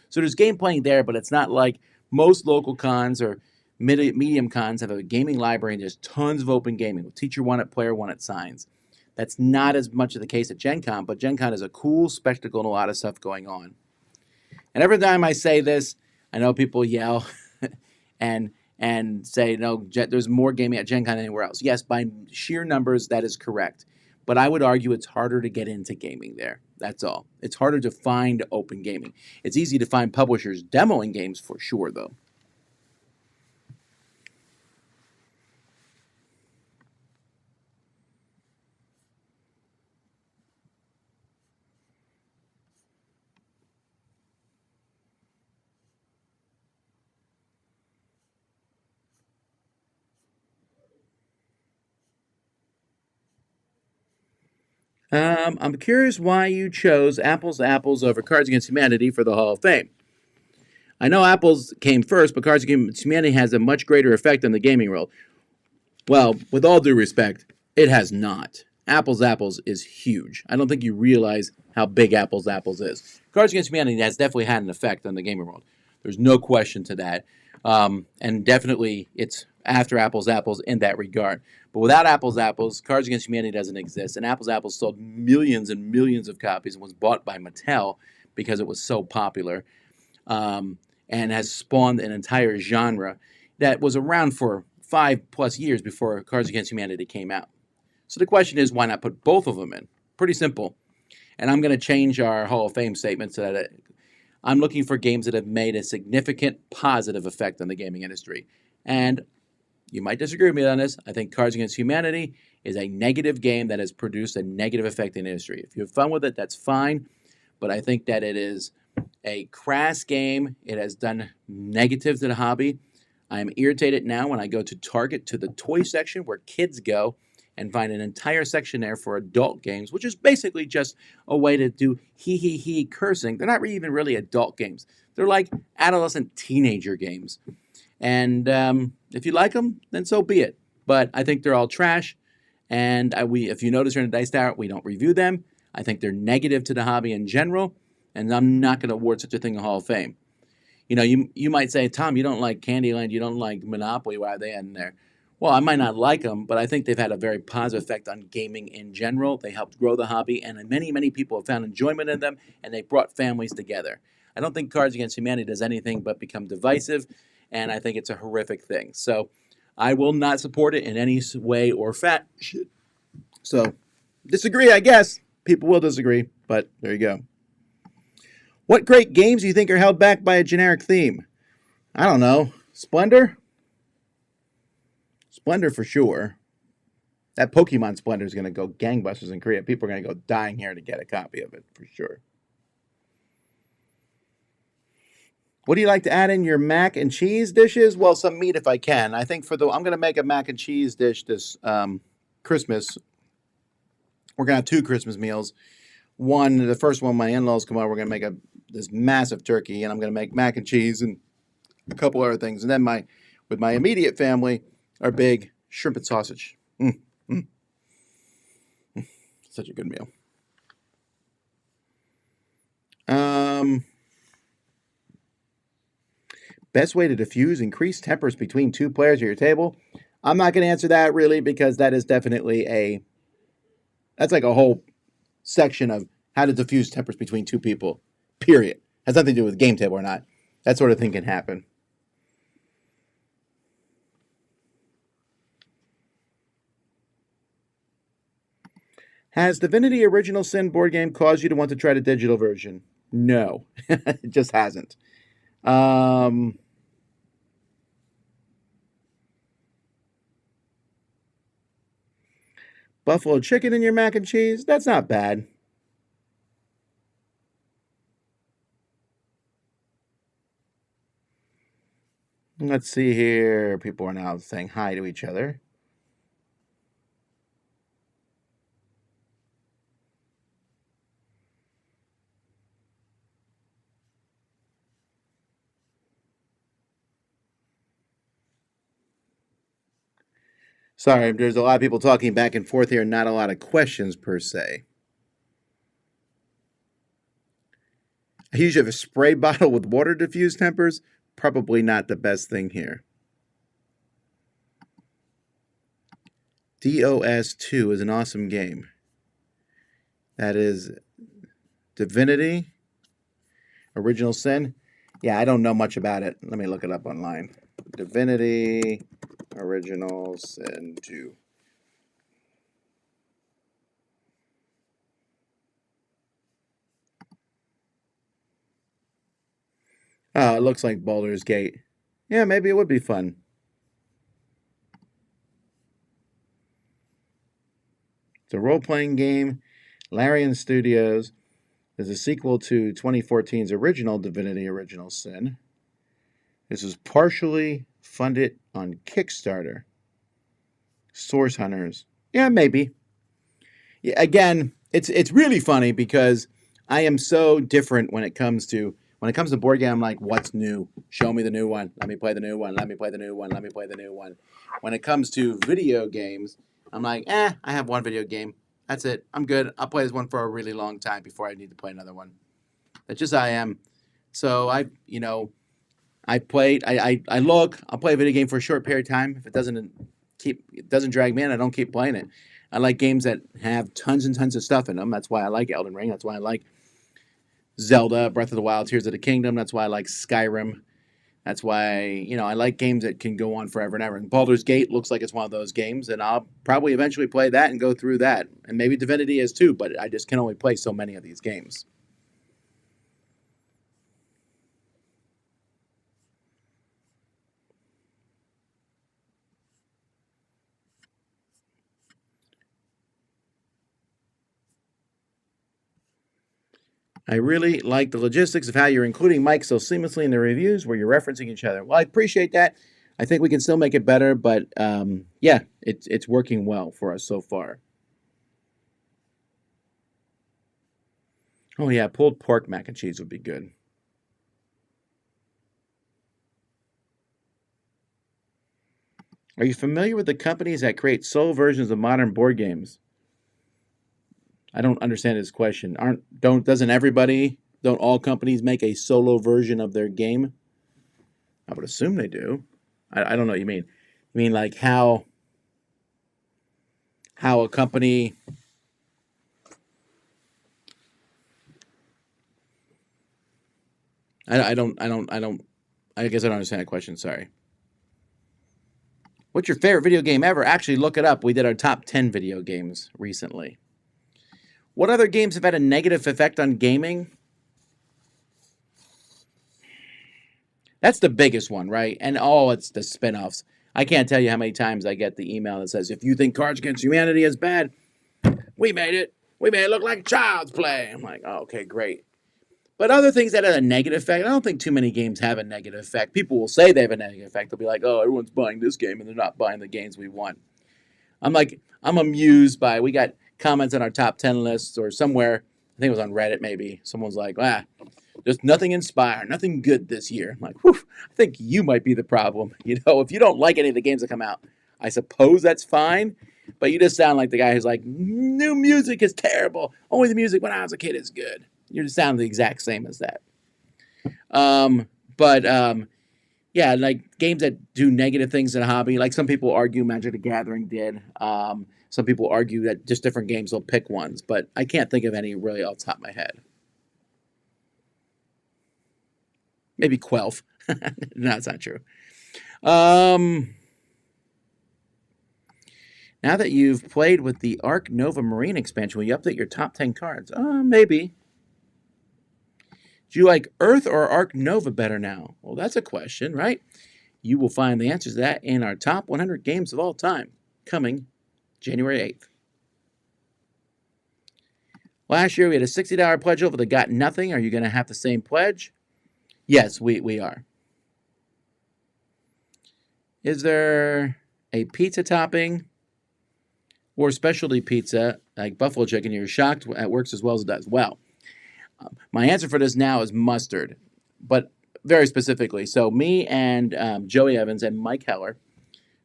So there's game playing there, but it's not like most local cons or medium cons have a gaming library and there's tons of open gaming. Teacher want it, player want it, signs. That's not as much of the case at Gen Con, but Gen Con is a cool spectacle and a lot of stuff going on. And every time I say this, I know people yell, and and say, no, there's more gaming at Gen Con than anywhere else. Yes, by sheer numbers, that is correct. But I would argue it's harder to get into gaming there. That's all. It's harder to find open gaming. It's easy to find publishers demoing games for sure, though. I'm curious why you chose Apples to Apples over Cards Against Humanity for the Hall of Fame. I know Apples came first, but Cards Against Humanity has a much greater effect on the gaming world. Well, with all due respect, it has not. Apples Apples is huge. I don't think you realize how big Apples Apples is. Cards Against Humanity has definitely had an effect on the gaming world. There's no question to that. And definitely it's after Apples Apples in that regard. But without Apples Apples, Cards Against Humanity doesn't exist. And Apples Apples sold millions and millions of copies and was bought by Mattel because it was so popular. And has spawned an entire genre that was around for 5+ years before Cards Against Humanity came out. So the question is, why not put both of them in? Pretty simple. And I'm going to change our Hall of Fame statement so that I'm looking for games that have made a significant positive effect on the gaming industry. And you might disagree with me on this. I think Cards Against Humanity is a negative game that has produced a negative effect in the industry. If you have fun with it, that's fine. But I think that it is a crass game. It has done negative to the hobby. I am irritated now when I go to Target to the toy section where kids go and find an entire section there for adult games, which is basically just a way to do he cursing. They're not even really adult games. They're like adolescent teenager games. And if you like them, then so be it. But I think they're all trash. And if you notice here in the Dice Tower, we don't review them. I think they're negative to the hobby in general. And I'm not going to award such a thing a Hall of Fame. You know, you might say, Tom, you don't like Candyland, you don't like Monopoly, why are they in there? Well, I might not like them, but I think they've had a very positive effect on gaming in general. They helped grow the hobby, and many, many people have found enjoyment in them, and they brought families together. I don't think Cards Against Humanity does anything but become divisive, and I think it's a horrific thing. So I will not support it in any way or fashion. So disagree, I guess. People will disagree, but there you go. What great games do you think are held back by a generic theme? I don't know. Splendor? Splendor for sure. That Pokemon Splendor is going to go gangbusters in Korea. People are going to go dying here to get a copy of it for sure. What do you like to add in your mac and cheese dishes? Well, some meat if I can. I think I'm going to make a mac and cheese dish this Christmas. We're going to have 2 Christmas meals. The first one, my in-laws come over. We're going to make this massive turkey, and I'm going to make mac and cheese and a couple other things. And then with my immediate family, our big shrimp and sausage. Such a good meal. Best way to diffuse increased tempers between 2 players at your table? I'm not going to answer that really because that is definitely that's like a whole section of how to diffuse tempers between 2 people, period. Has nothing to do with game table or not. That sort of thing can happen. Has Divinity Original Sin board game caused you to want to try the digital version? No, it just hasn't. Buffalo chicken in your mac and cheese? That's not bad. Let's see here. People are now saying hi to each other. Sorry, there's a lot of people talking back and forth here, not a lot of questions per se. I usually have a spray bottle with water diffused tempers. Probably not the best thing here. DOS 2 is an awesome game. That is Divinity Original Sin. Yeah, I don't know much about it. Let me look it up online. Divinity Original Sin 2. Oh, it looks like Baldur's Gate. Yeah, maybe it would be fun. It's a role-playing game. Larian Studios. There's a sequel to 2014's original Divinity Original Sin. This is partially funded on Kickstarter. Source Hunters. Yeah, maybe. Yeah, again, it's really funny because I am so different when it comes to board game. I'm like, what's new? Show me the new one. Let me play the new one. Let me play the new one. Let me play the new one. When it comes to video games, I'm like, I have one video game. That's it. I'm good. I'll play this one for a really long time before I need to play another one. That's just how I am. So I played. I'll play a video game for a short period of time. If it doesn't drag me in, I don't keep playing it. I like games that have tons and tons of stuff in them. That's why I like Elden Ring. That's why I like Zelda, Breath of the Wild, Tears of the Kingdom. That's why I like Skyrim. That's why, I like games that can go on forever and ever. And Baldur's Gate looks like it's one of those games, and I'll probably eventually play that and go through that. And maybe Divinity is too, but I just can only play so many of these games. I really like the logistics of how you're including Mike so seamlessly in the reviews where you're referencing each other. Well, I appreciate that. I think we can still make it better, but yeah, it's working well for us so far. Oh yeah, pulled pork mac and cheese would be good. Are you familiar with the companies that create solo versions of modern board games? I don't understand this question. Don't all companies make a solo version of their game? I would assume they do. I don't know what you mean. You mean like how a company. I guess I don't understand the question. Sorry. What's your favorite video game ever? Actually, look it up. We did our top 10 video games recently. What other games have had a negative effect on gaming? That's the biggest one, right? And it's the spin-offs. I can't tell you how many times I get the email that says, if you think Cards Against Humanity is bad, we made it. We made it look like child's play. I'm like, oh, okay, great. But other things that have a negative effect, I don't think too many games have a negative effect. People will say they have a negative effect. They'll be like, oh, everyone's buying this game, and they're not buying the games we want. I'm amused by, we got comments on our top 10 lists or somewhere, I think it was on Reddit maybe, someone's like, there's nothing inspiring, nothing good this year. I'm like, whew, I think you might be the problem. If you don't like any of the games that come out, I suppose that's fine, but you just sound like the guy who's like, new music is terrible. Only the music when I was a kid is good. You just sound the exact same as that. But yeah, like games that do negative things in a hobby. Like some people argue Magic the Gathering did. Some people argue that just different games will pick ones, but I can't think of any really off the top of my head. Maybe Quelf. No, it's not true. Now that you've played with the Arc Nova Marine expansion, will you update your top 10 cards? Maybe. Do you like Earth or Arc Nova better now? Well, that's a question, right? You will find the answers to that in our top 100 games of all time, coming January 8th. Last year, we had a $60 pledge over that got nothing. Are you going to have the same pledge? Yes, we are. Is there a pizza topping or specialty pizza like buffalo chicken you're shocked it works as well as it does? Well, my answer for this now is mustard, but very specifically. So me and Joey Evans and Mike Heller,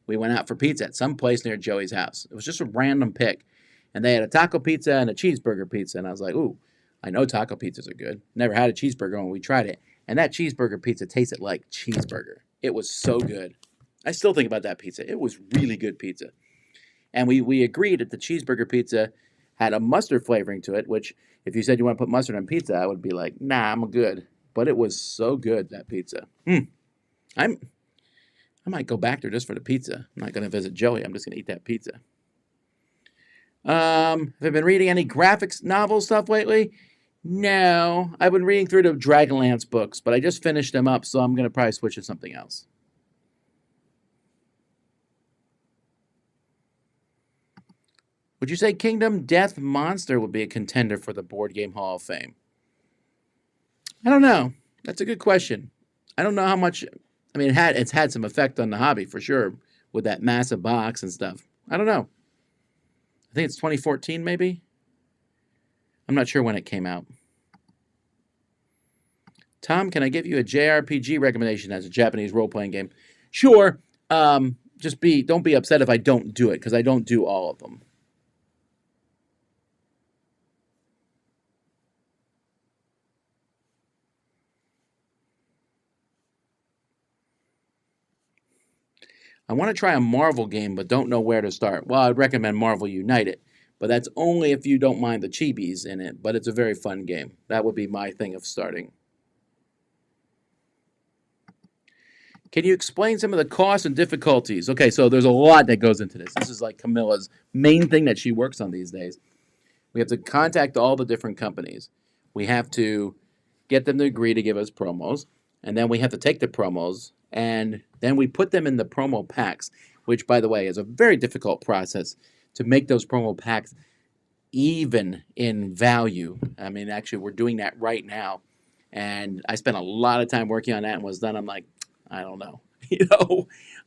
we went out for pizza at some place near Joey's house. It was just a random pick. And they had a taco pizza and a cheeseburger pizza. And I was like, ooh, I know taco pizzas are good. Never had a cheeseburger when we tried it. And that cheeseburger pizza tasted like cheeseburger. It was so good. I still think about that pizza. It was really good pizza. And we agreed that the cheeseburger pizza had a mustard flavoring to it, which if you said you want to put mustard on pizza, I would be like, nah, I'm good. But it was so good, that pizza. I'm I might go back there just for the pizza. I'm not going to visit Joey. I'm just going to eat that pizza. Have I been reading any graphics novel stuff lately? No. I've been reading through the Dragonlance books, but I just finished them up, so I'm going to probably switch to something else. Would you say Kingdom Death Monster would be a contender for the Board Game Hall of Fame? I don't know. That's a good question. I don't know how much. I mean, it's had some effect on the hobby for sure with that massive box and stuff. I don't know. I think it's 2014, maybe. I'm not sure when it came out. Tom, can I give you a JRPG recommendation as a Japanese role-playing game? Sure. Don't be upset if I don't do it, because I don't do all of them. I want to try a Marvel game, but don't know where to start. Well, I'd recommend Marvel United, but that's only if you don't mind the chibis in it, but it's a very fun game. That would be my thing of starting. Can you explain some of the costs and difficulties? Okay, so there's a lot that goes into this. This is like Camilla's main thing that she works on these days. We have to contact all the different companies. We have to get them to agree to give us promos, and then we have to take the promos, and then we put them in the promo packs, which, by the way, is a very difficult process to make those promo packs even in value. I mean, actually, we're doing that right now, and I spent a lot of time working on that and was done. I'm like, I don't know,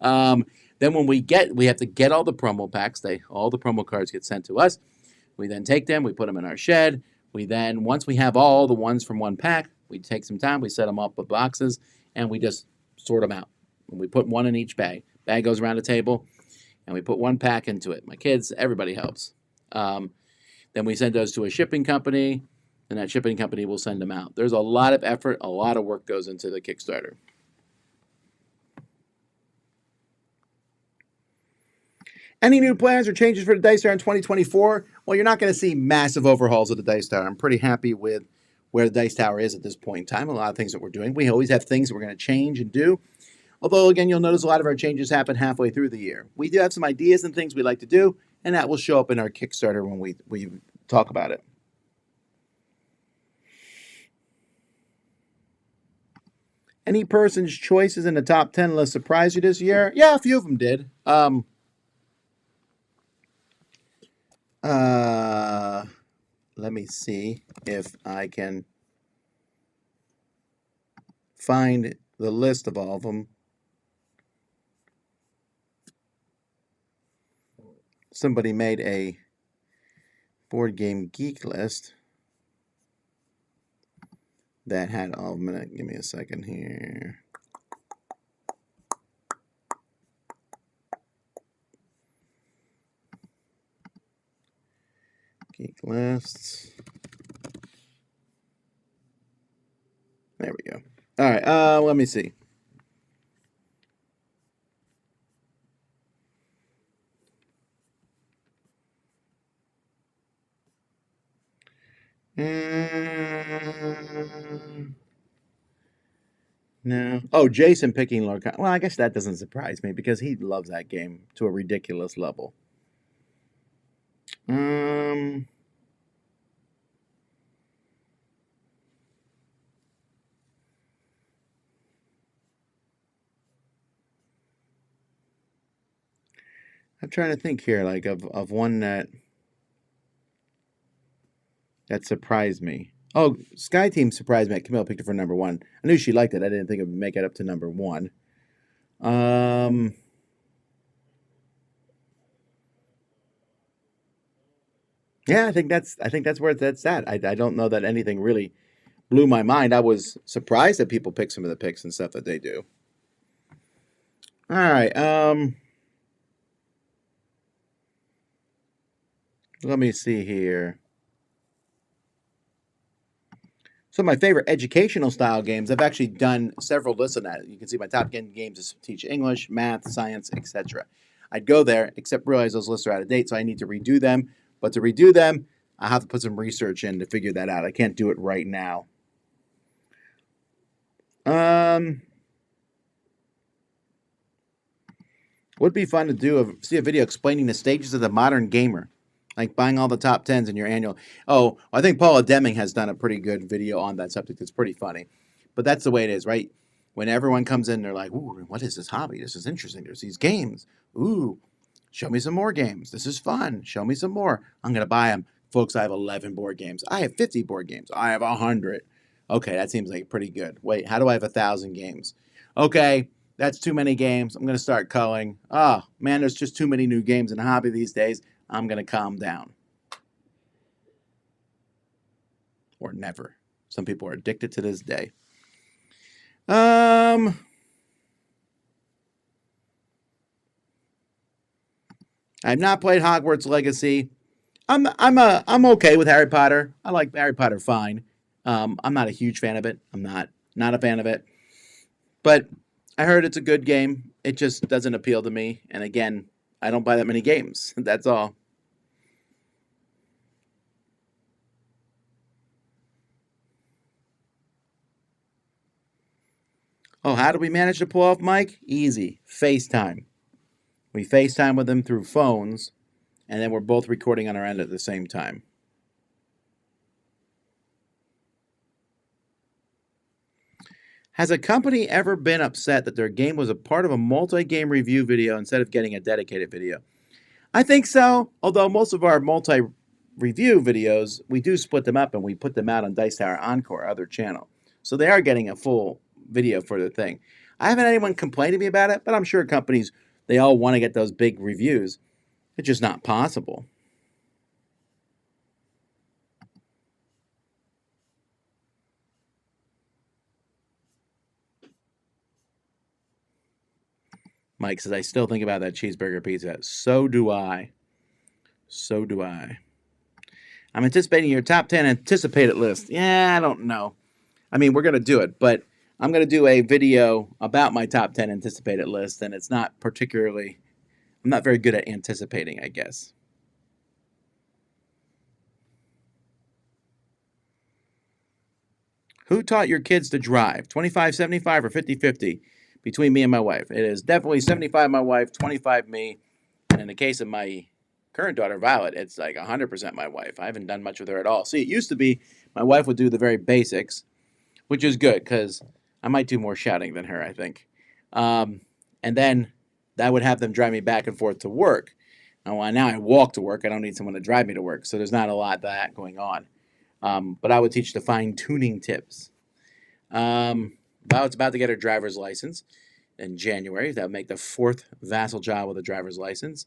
Then when we have to get all the promo packs. All the promo cards get sent to us. We then take them, we put them in our shed. We then, once we have all the ones from one pack, we take some time, we set them up with boxes, and we just sort them out. And we put one in each bag. Bag goes around the table, and we put one pack into it. My kids, everybody helps. Then we send those to a shipping company, and that shipping company will send them out. There's a lot of effort, a lot of work goes into the Kickstarter. Any new plans or changes for the Dice Tower in 2024? Well, you're not going to see massive overhauls of the Dice Tower. I'm pretty happy with where the Dice Tower is at this point in time. A lot of things that we're doing. We always have things that we're going to change and do. Although, again, you'll notice a lot of our changes happen halfway through the year. We do have some ideas and things we like to do, and that will show up in our Kickstarter when we talk about it. Any person's choices in the top 10 list surprised you this year? Yeah, a few of them did. Let me see if I can find the list of all of them. Somebody made a Board Game Geek list that had all of them. Give me a second here. Geek lists. There we go. All right, let me see. No. Oh, Jason picking Lord. Well, I guess that doesn't surprise me because he loves that game to a ridiculous level. I'm trying to think here, like of one that surprised me. Oh, Sky Team surprised me. Camille picked it for number 1. I knew she liked it. I didn't think it would make it up to number 1. Yeah, I think that's where that's at. I don't know that anything really blew my mind. I was surprised that people pick some of the picks and stuff that they do. All right. Let me see here. Some of my favorite educational style games, I've actually done several lists on that. You can see my top 10 games is teach English, math, science, etc. I'd go there, except realize those lists are out of date, so I need to redo them. But to redo them, I have to put some research in to figure that out. I can't do it right now. Would be fun to see a video explaining the stages of the modern gamer, like buying all the top 10s in your annual. Oh, I think Paula Deming has done a pretty good video on that subject. It's pretty funny. But that's the way it is, right? When everyone comes in, they're like, ooh, what is this hobby? This is interesting. There's these games. Ooh, show me some more games. This is fun. Show me some more. I'm going to buy them. Folks, I have 11 board games. I have 50 board games. I have 100. Okay, that seems like pretty good. Wait, how do I have 1,000 games? Okay, that's too many games. I'm going to start culling. Oh, man, there's just too many new games in a hobby these days. I'm going to calm down. Or never. Some people are addicted to this day. I've not played Hogwarts Legacy. I'm okay with Harry Potter. I like Harry Potter fine. I'm not a huge fan of it. I'm not a fan of it. But I heard it's a good game. It just doesn't appeal to me. And again, I don't buy that many games. That's all. Oh, how do we manage to pull off Mike? Easy. FaceTime. We FaceTime with them through phones, and then we're both recording on our end at the same time. Has a company ever been upset that their game was a part of a multi-game review video instead of getting a dedicated video? I think so, although most of our multi-review videos, we do split them up and we put them out on Dice Tower Encore, our other channel. So they are getting a full video for the thing. I haven't had anyone complain to me about it, but I'm sure companies, they all want to get those big reviews. It's just not possible. Mike says, I still think about that cheeseburger pizza. So do I. So do I. I'm anticipating your top 10 anticipated list. Yeah, I don't know. I mean, we're going to do it, but I'm going to do a video about my top 10 anticipated list, and it's not particularly, I'm not very good at anticipating, I guess. Who taught your kids to drive? 25-75 or 50-50 between me and my wife? It is definitely 75 my wife, 25 me. And in the case of my current daughter, Violet, it's like 100% my wife. I haven't done much with her at all. See, it used to be my wife would do the very basics, which is good because I might do more shouting than her, I think. And then that would have them drive me back and forth to work. Now I walk to work. I don't need someone to drive me to work. So there's not a lot of that going on. But I would teach the fine-tuning tips. Violet's about to get her driver's license in January. That would make the 4th Vasel job with a driver's license.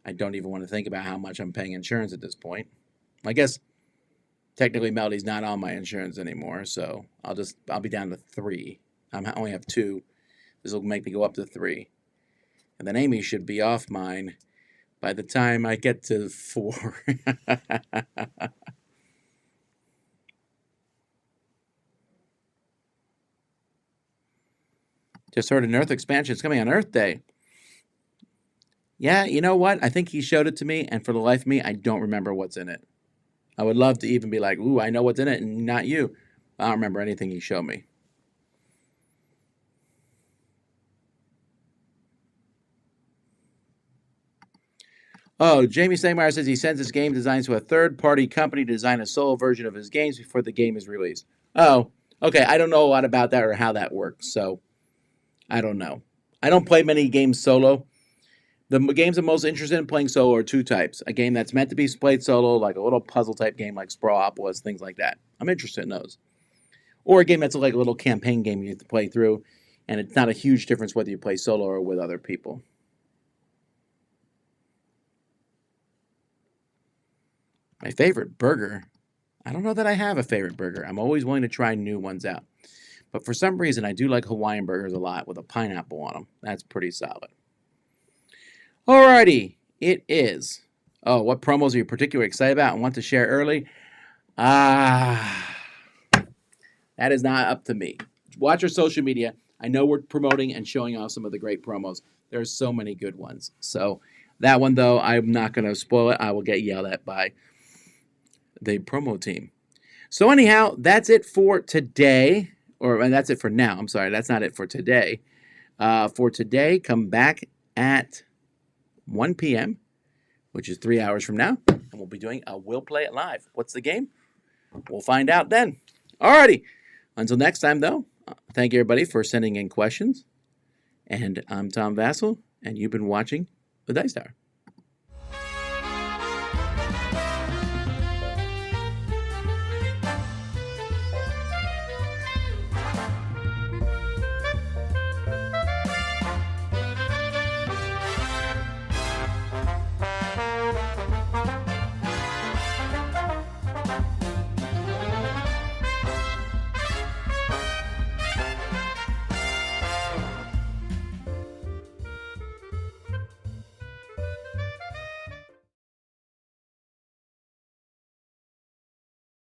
I don't even want to think about how much I'm paying insurance at this point. I guess technically Melody's not on my insurance anymore, so I'll be down to 3. I only have 2. This will make me go up to 3. And then Amy should be off mine by the time I get to 4. Just heard an Earth expansion. It's coming on Earth Day. Yeah, you know what? I think he showed it to me, and for the life of me, I don't remember what's in it. I would love to even be like, ooh, I know what's in it, and not you. I don't remember anything he showed me. Oh, Jamie Steinmeier says he sends his game designs to a third-party company to design a solo version of his games before the game is released. Oh, okay. I don't know a lot about that or how that works, so I don't know. I don't play many games solo. The games I'm most interested in playing solo are 2 types. A game that's meant to be played solo, like a little puzzle-type game like Sprawlopolis, things like that. I'm interested in those. Or a game that's like a little campaign game you have to play through, and it's not a huge difference whether you play solo or with other people. My favorite burger? I don't know that I have a favorite burger. I'm always willing to try new ones out. But for some reason, I do like Hawaiian burgers a lot with a pineapple on them. That's pretty solid. Alrighty, it is. Oh, what promos are you particularly excited about and want to share early? That is not up to me. Watch our social media. I know we're promoting and showing off some of the great promos. There's so many good ones. So that one, though, I'm not going to spoil it. I will get yelled at by the promo team. So anyhow, that's it for today. And that's it for now. I'm sorry, that's not it for today. For today, come back at 1 p.m., which is 3 hours from now, and we'll be doing a We'll Play It Live. What's the game? We'll find out then. Alrighty. Until next time, though, thank you, everybody, for sending in questions. And I'm Tom Vasel, and you've been watching The Dice Tower.